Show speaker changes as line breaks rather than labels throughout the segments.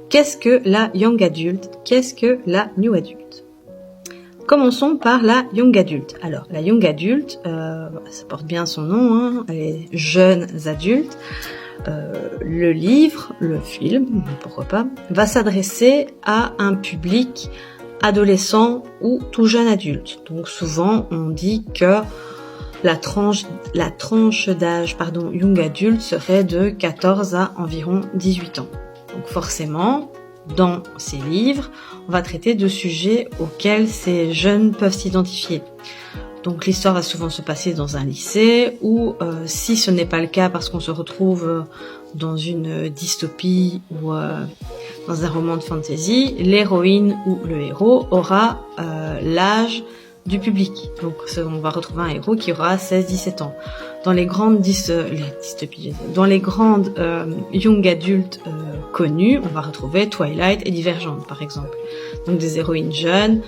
Qu'est-ce que la Young Adult? Qu'est-ce que la New Adult? Commençons par la Young Adult. Alors, la Young Adult, ça porte bien son nom, hein, les jeunes adultes. Le livre, le film, pourquoi pas, va s'adresser à un public adolescent ou tout jeune adulte. Donc souvent, on dit que la tranche d'âge, Young Adult serait de 14 à environ 18 ans. Donc forcément, dans ces livres, on va traiter de sujets auxquels ces jeunes peuvent s'identifier. Donc l'histoire va souvent se passer dans un lycée ou si ce n'est pas le cas parce qu'on se retrouve dans une dystopie ou dans un roman de fantasy, l'héroïne ou le héros aura l'âge du public. Donc on va retrouver un héros qui aura 16-17 ans. Dans les grandes dystopies, dans les grandes young adultes connues, on va retrouver Twilight et Divergente par exemple. Donc des héroïnes jeunes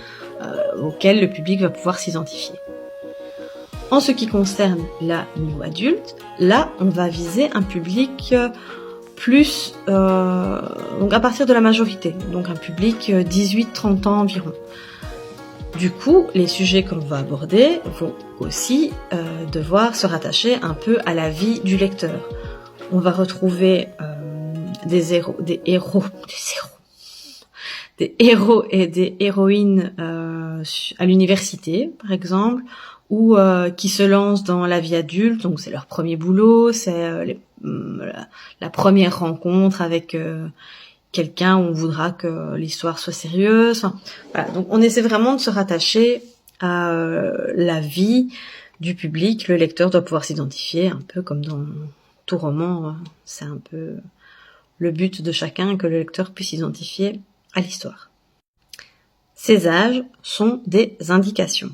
auxquelles le public va pouvoir s'identifier. En ce qui concerne la New Adult, là on va viser un public plus donc à partir de la majorité, donc un public 18-30 ans environ. Du coup, les sujets qu'on va aborder vont aussi devoir se rattacher un peu à la vie du lecteur. On va retrouver des héros et des héroïnes à l'université, par exemple, ou qui se lancent dans la vie adulte, donc c'est leur premier boulot, c'est la première rencontre avec quelqu'un où on voudra que l'histoire soit sérieuse. Enfin, voilà. Donc on essaie vraiment de se rattacher à la vie du public. Le lecteur doit pouvoir s'identifier, un peu comme dans tout roman. C'est un peu le but de chacun, que le lecteur puisse s'identifier à l'histoire. Ces âges sont des indications.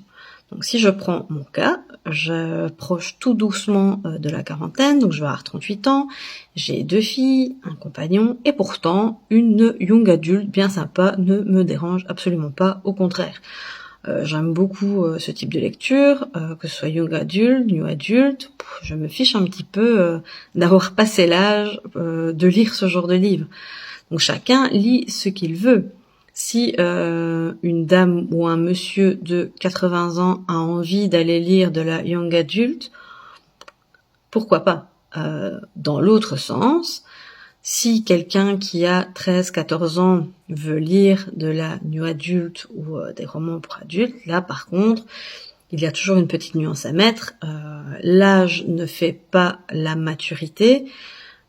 Donc si je prends mon cas, j'approche tout doucement de la quarantaine, donc je vais avoir 38 ans, j'ai 2 filles, un compagnon, et pourtant une young adulte bien sympa ne me dérange absolument pas, au contraire. J'aime beaucoup ce type de lecture, que ce soit young adulte, new adulte, je me fiche un petit peu d'avoir passé l'âge de lire ce genre de livre. Donc chacun lit ce qu'il veut. Si une dame ou un monsieur de 80 ans a envie d'aller lire de la young adulte, pourquoi pas? Dans l'autre sens, si quelqu'un qui a 13-14 ans veut lire de la new adulte ou des romans pour adultes, là par contre, il y a toujours une petite nuance à mettre. L'âge ne fait pas la maturité.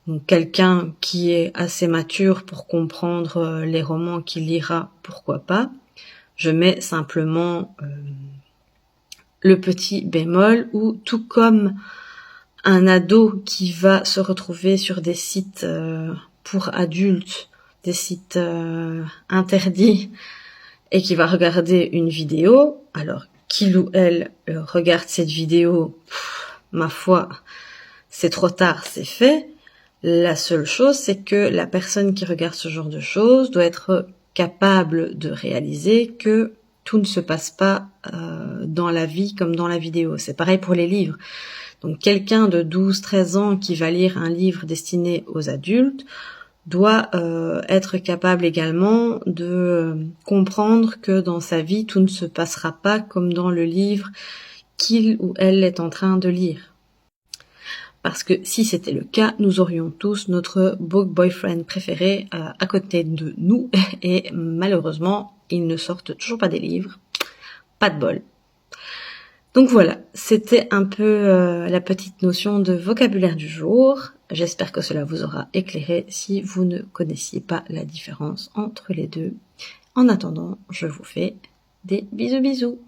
Donc quelqu'un qui est assez mature pour comprendre les romans qu'il lira, pourquoi pas. Je mets simplement le petit bémol où, tout comme un ado qui va se retrouver sur des sites pour adultes, des sites interdits, et qui va regarder une vidéo, alors qu'il ou elle regarde cette vidéo, ma foi, c'est trop tard, c'est fait. La seule chose, c'est que la personne qui regarde ce genre de choses doit être capable de réaliser que tout ne se passe pas dans la vie comme dans la vidéo. C'est pareil pour les livres. Donc quelqu'un de 12-13 ans qui va lire un livre destiné aux adultes doit être capable également de comprendre que dans sa vie, tout ne se passera pas comme dans le livre qu'il ou elle est en train de lire. Parce que si c'était le cas, nous aurions tous notre book boyfriend préféré à côté de nous, et malheureusement, ils ne sortent toujours pas des livres. Pas de bol. Donc voilà, c'était un peu la petite notion de vocabulaire du jour. J'espère que cela vous aura éclairé si vous ne connaissiez pas la différence entre les deux. En attendant, je vous fais des bisous.